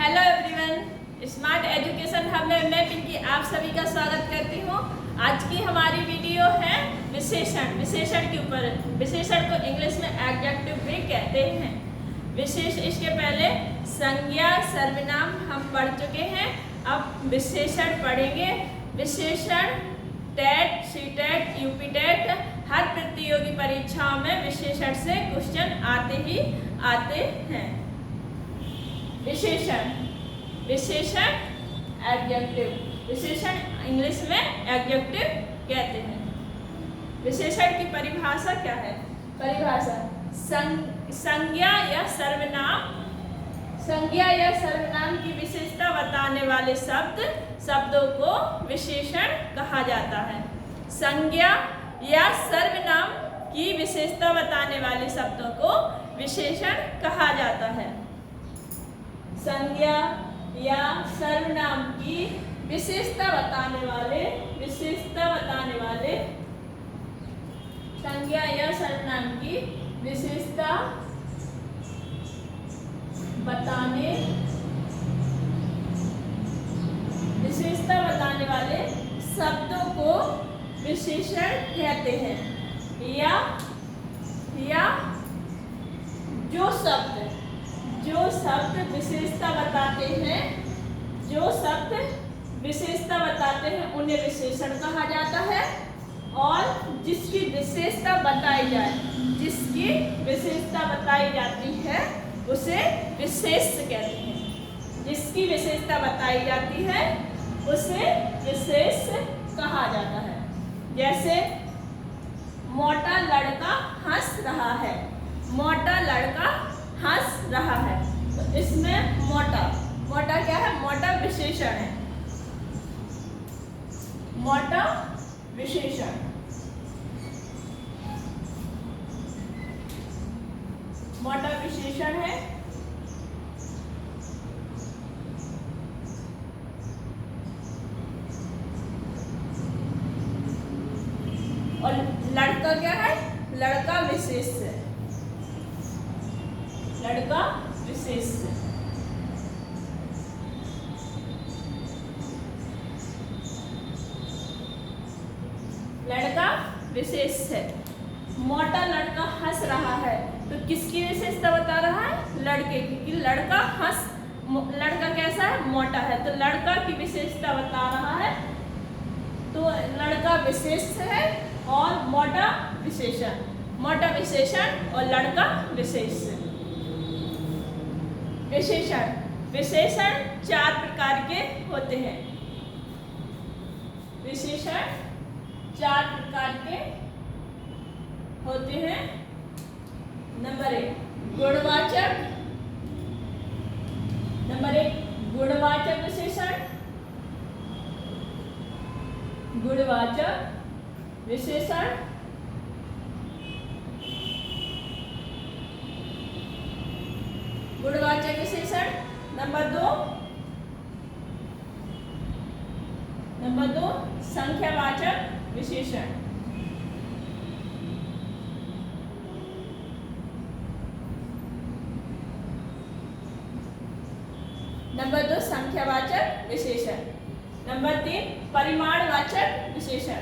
Hello everyone, smart education hub में मैं पिंकी आप सभी का स्वागत करती हूँ। आज की हमारी वीडियो है विशेषण के ऊपर। विशेषण को इंग्लिश में एडजेक्टिव भी कहते हैं। विशेष इसके पहले संज्ञा सर्वनाम हम पढ़ चुके हैं, अब विशेषण पढ़ेंगे। विशेषण टेट, सीटेट, यूपीटेट हर प्रतियोगी परीक्षाओं में विशेषण से क्वेश्चन आते ही आते हैं। विशेषण एडजेक्टिव, विशेषण इंग्लिश में एडजेक्टिव कहते हैं। विशेषण की परिभाषा क्या है? परिभाषा संज्ञा या सर्वनाम की विशेषता बताने वाले शब्दों को विशेषण कहा जाता है। संज्ञा या सर्वनाम की विशेषता बताने वाले शब्दों को विशेषण कहा जाता है। संज्ञा या सर्वनाम की विशेषता बताने वाले संज्ञा या सर्वनाम की विशेषता बताने वाले शब्दों को विशेषण कहते हैं। या जो शब्द विशेषता बताते हैं उन्हें विशेषण कहा जाता है। और जिसकी विशेषता बताई जाती है उसे विशेष कहते हैं। जिसकी विशेषता बताई जाती है उसे विशेष कहा जाता है। जैसे मोटा लड़का हंस रहा है। तो इसमें मोटा क्या है? मोटा विशेषण है। मोटा विशेषण है। और लड़का क्या है? लड़का विशेष है। लड़का विशेष है। मोटा लड़का हंस रहा है तो किसकी विशेषता बता रहा है? लड़के की। कि लड़का कैसा है? मोटा है। तो लड़का की विशेषता बता रहा है। तो लड़का विशेष है और मोटा विशेषण और लड़का विशेष। विशेषण 4 प्रकार के होते हैं। विशेषण 4 प्रकार के होते हैं। नंबर 1 गुणवाचक। गुणवाचक विशेषण। नंबर 2 संख्यावाचक विशेषण। नंबर 3 परिमाणवाचक विशेषण।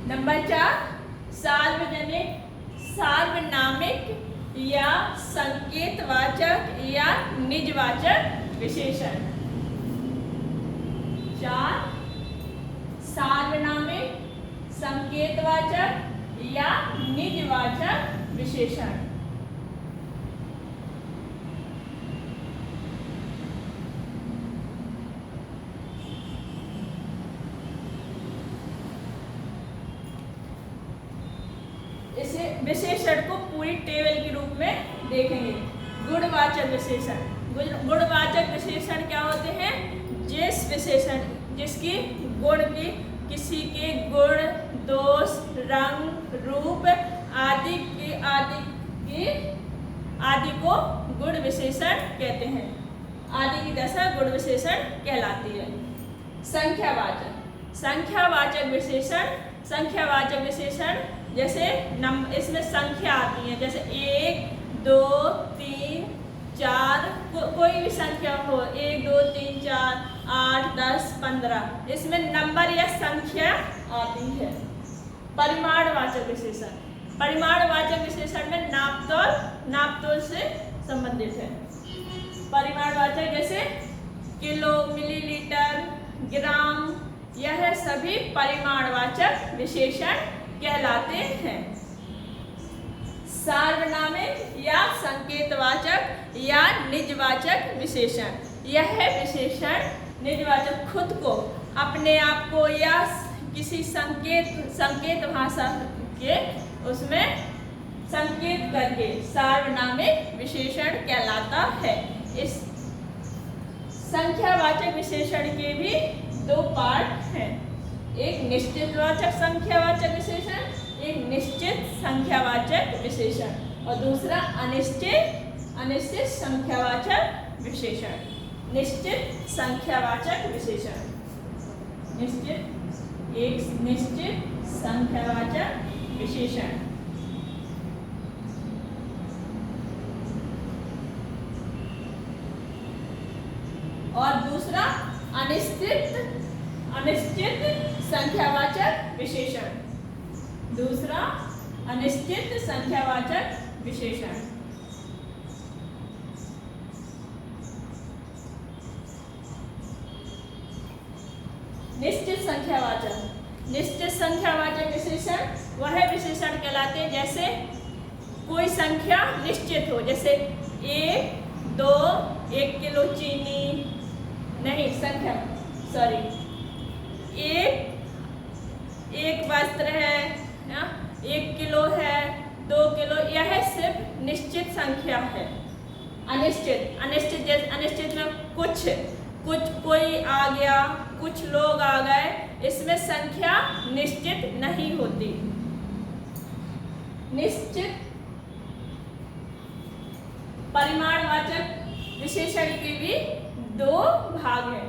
नंबर 4 सार्वनामिक या संकेतवाचक या निजवाचक विशेषण। 4 सार्वनामिक, संकेतवाचक या निजवाचक विशेषण। इसे विशेषण को पूरी टेबल के रूप में देखेंगे। गुणवाचक विशेषण क्या होते हैं? जिसकी गुण की किसी के गुण, दोष, रंग, रूप आदि को गुण विशेषण कहते हैं। आदि की दशा गुण विशेषण कहलाती है। संख्यावाचक, संख्यावाचक विशेषण, संख्यावाचक विशेषण जैसे इसमें संख्या आती है, जैसे 1 2 3 4, कोई भी संख्या हो, 1 2 3 4 8 10 15, इसमें नंबर या संख्या आती है। परिमाणवाचक विशेषण, परिमाणवाचक विशेषण में नापतोल, नापतोल से संबंधित है। परिमाणवाचक जैसे किलो, मिलीलीटर, ग्राम, यह सभी परिमाणवाचक विशेषण कहलाते हैं। सार्वनामिक या संकेतवाचक या निजवाचक विशेषण, यह विशेषण निजवाचक खुद को, अपने आप को या किसी संकेत भाषा के उसमें संकेत करके सार्वनामिक विशेषण कहलाता है। इस संख्यावाचक विशेषण के भी दो पार्ट हैं, एक निश्चितवाचक संख्यावाचक विशेषण, एक निश्चित संख्यावाचक विशेषण, और दूसरा अनिश्चित संख्यावाचक विशेषण। निश्चित संख्यावाचक विशेषण, एक निश्चित संख्यावाचक विशेषण। और दूसरा अनिश्चित संख्यावाचक विशेषण, दूसरा अनिश्चित संख्यावाचक विशेषण। निश्चित संख्यावाचक, निश्चित संख्यावाचक विशेषण वह विशेषण कहलाते हैं जैसे कोई संख्या निश्चित हो, जैसे 1 2 1 किलो चीनी, नहीं संख्या सॉरी, एक वस्त्र है, 1 किलो है, 2 किलो, यह सिर्फ निश्चित संख्या है। अनिश्चित जैसे अनिश्चित में कुछ कोई आ गया, कुछ लोग आ गए, इसमें संख्या निश्चित नहीं होती। निश्चित परिमाणवाचक विशेषण के भी दो भाग हैं,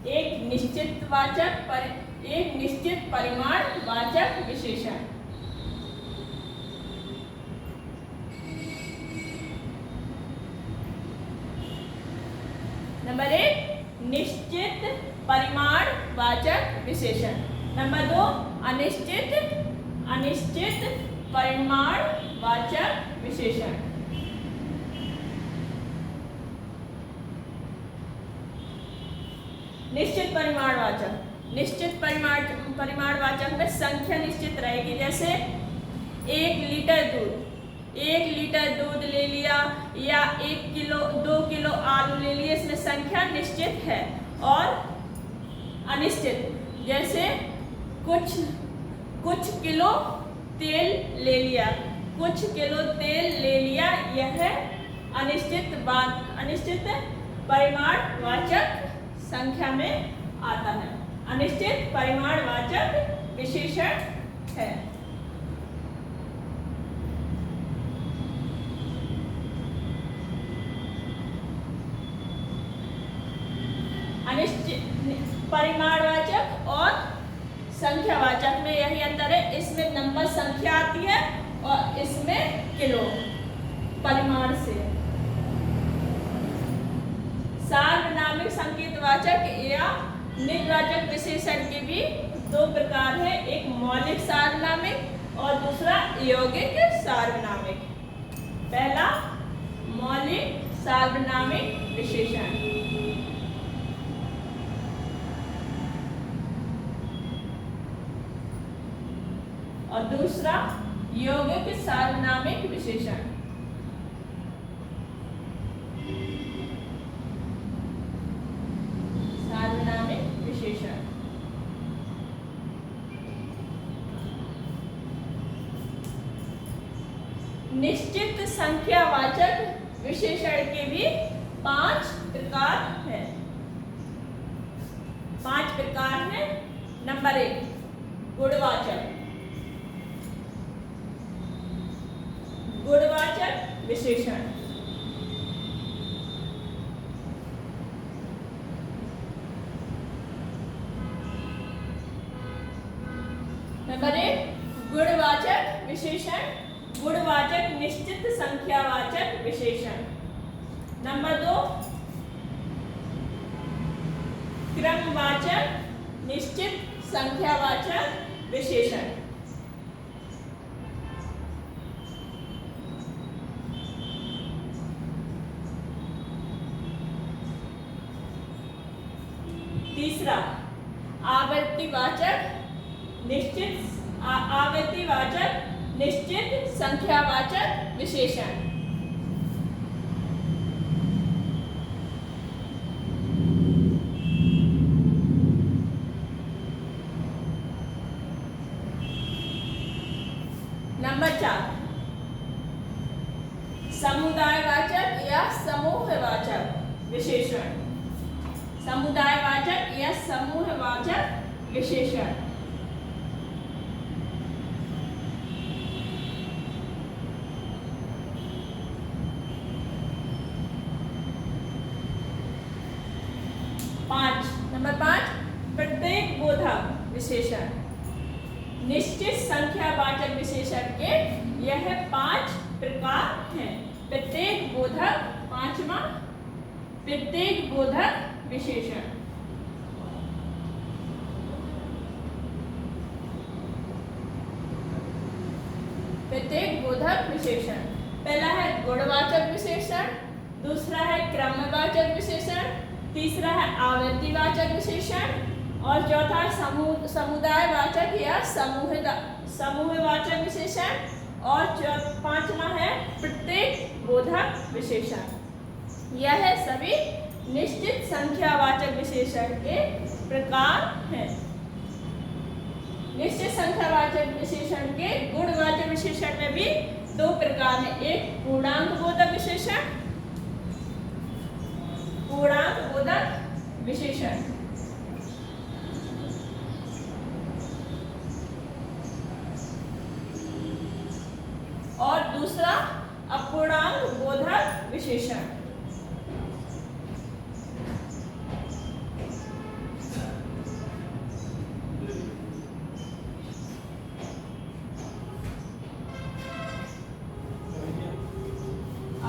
एक निश्चित परिमाणवाचक विशेषण। नंबर 1 निश्चित परिमाणवाचक विशेषण, नंबर 2 अनिश्चित परिमाणवाचक विशेषण। निश्चित परिमाणवाचक में संख्या निश्चित रहेगी, जैसे 1 लीटर दूध ले लिया या 1 किलो 2 किलो आलू ले लिए, इसमें संख्या निश्चित है। और अनिश्चित जैसे कुछ किलो तेल ले लिया, यह अनिश्चित परिमाणवाचक संख्या में आता है, अनिश्चित परिमाणवाचक विशेषण है। अनिश्चित परिमाणवाचक और संख्यावाचक में यही अंतर है, इसमें नंबर संख्या आती है और इसमें किलो परिमाण से। सार्वनामिक संकेतवाचक या निजवाचक विशेषण के भी दो प्रकार है, एक मौलिक सार्वनामिक और दूसरा यौगिक सार्वनामिक। पहला मौलिक सार्वनामिक विशेषण, और दूसरा यौगिक सार्वनामिक विशेषण। निश्चित संख्यावाचक विशेषण के भी 5 प्रकार हैं। 5 प्रकार हैं। नंबर 1 गुणवाचक विशेषण। नंबर 1 गुणवाचक विशेषण, गुणवाचक निश्चित संख्यावाचक विशेषण। नंबर 2 क्रमवाचक निश्चित संख्यावाचक विशेषण। तीसरा आवर्तीवाचक निश्चित संख्यावाचक विशेषण। नंबर 4 समुदायवाचक या समूहवाचक विशेषण, समुदायवाचक या समूहवाचक विशेषण। नंबर 5 प्रत्येक बोधक विशेषण। निश्चित संख्यावाचक विशेषण के यह 5 प्रकार हैं। प्रत्येक बोधक, पांचवा प्रत्येक बोधक विशेषण। प्रत्येक बोधक विशेषण, पहला है गुणवाचक विशेषण, दूसरा है क्रमवाचक विशेषण, तीसरा है आवर्तीवाचक विशेषण और चौथा है समुदायवाचक या समूहवाचक विशेषण और पांचवा है प्रत्येक बोधक विशेषण। यह सभी निश्चित संख्यावाचक विशेषण के प्रकार हैं। निश्चित संख्यावाचक विशेषण के गुणवाचक विशेषण में भी 2 प्रकार हैं। एक पूर्णांक बोधक विशेषण, पूर्णांक बोधक विशेषण, और दूसरा अपूर्णांक बोधक विशेषण।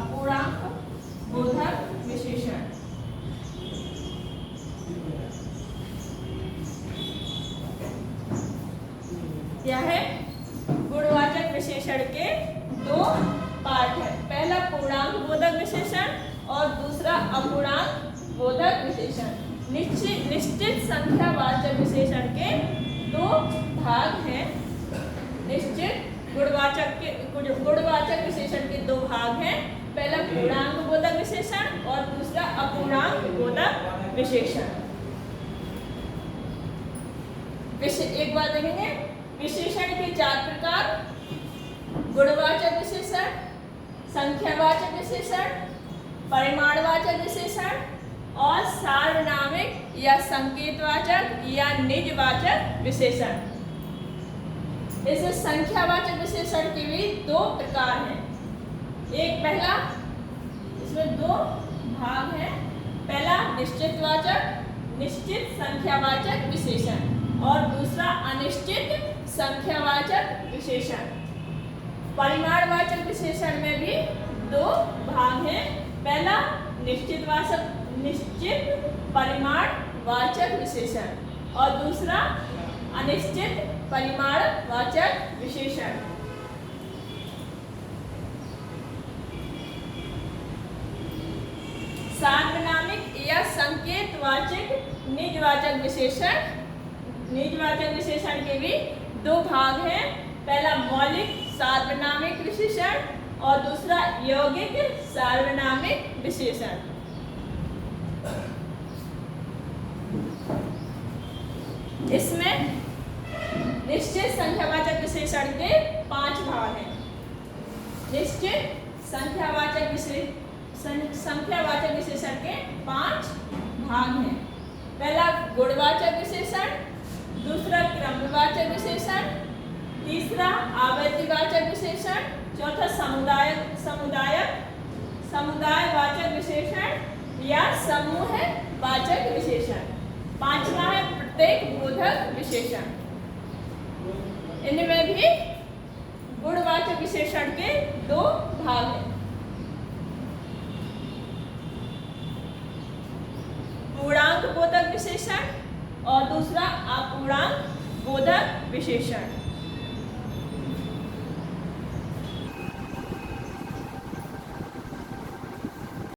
अपूर्णांक बोधक विशेषण। यह गुणवाचक विशेषण के 2 पार्ट है। पहला पूर्णांक बोधक विशेषण और दूसरा अपूर्णांक बोधक विशेषण। निश्चित संख्यावाचक विशेषण के 2 भाग हैं। निश्चित गुणवाचक विशेषण के 2 भाग हैं। पहला पूर्णांक बोधक विशेषण और दूसरा अपूर्णांक बोधक विशेषण। एक बार देखेंगे, विशेषण के 4 प्रकार: गुणवाचक विशेषण, संख्यावाचक विशेषण, परिमाणवाचक विशेषण और सार्वनामिक या संकेतवाचक या निजवाचक विशेषण। इस संख्यावाचक विशेषण के भी 2 प्रकार हैं। एक पहला, इसमें 2 भाग हैं। पहला निश्चित संख्यावाचक विशेषण और दूसरा अनिश्चित संख्यावाचक विशेषण। परिमाणवाचक विशेषण में भी 2 भाग हैं। पहला निश्चित परिमाणवाचक विशेषण और दूसरा अनिश्चित परिमाणवाचक विशेषण। सार्वनामिक या संकेतवाचक निजवाचक विशेषण। निजवाचक विशेषण के भी 2 भाग हैं। पहला मौलिक सार्वनामिक विशेषण और दूसरा यौगिक सार्वनामिक विशेषण। इसमें निश्चित संख्यावाचक विशेषण के 5 भाग हैं। निश्चित संख्यावाचक विशेषण के 5 भाग हैं। पहला गुणवाचक विशेषण, दूसरा क्रमवाचक विशेषण, तीसरा आवर्तीवाचक विशेषण, चौथा समुदायवाचक विशेषण या समूहवाचक विशेषण, पांचवा है प्रत्येक बोधक विशेषण। इनमें भी गुणवाचक विशेषण के दो भाग हैं, पूर्णांक बोधक विशेषण और दूसरा अपूर्णांक बोधक विशेषण।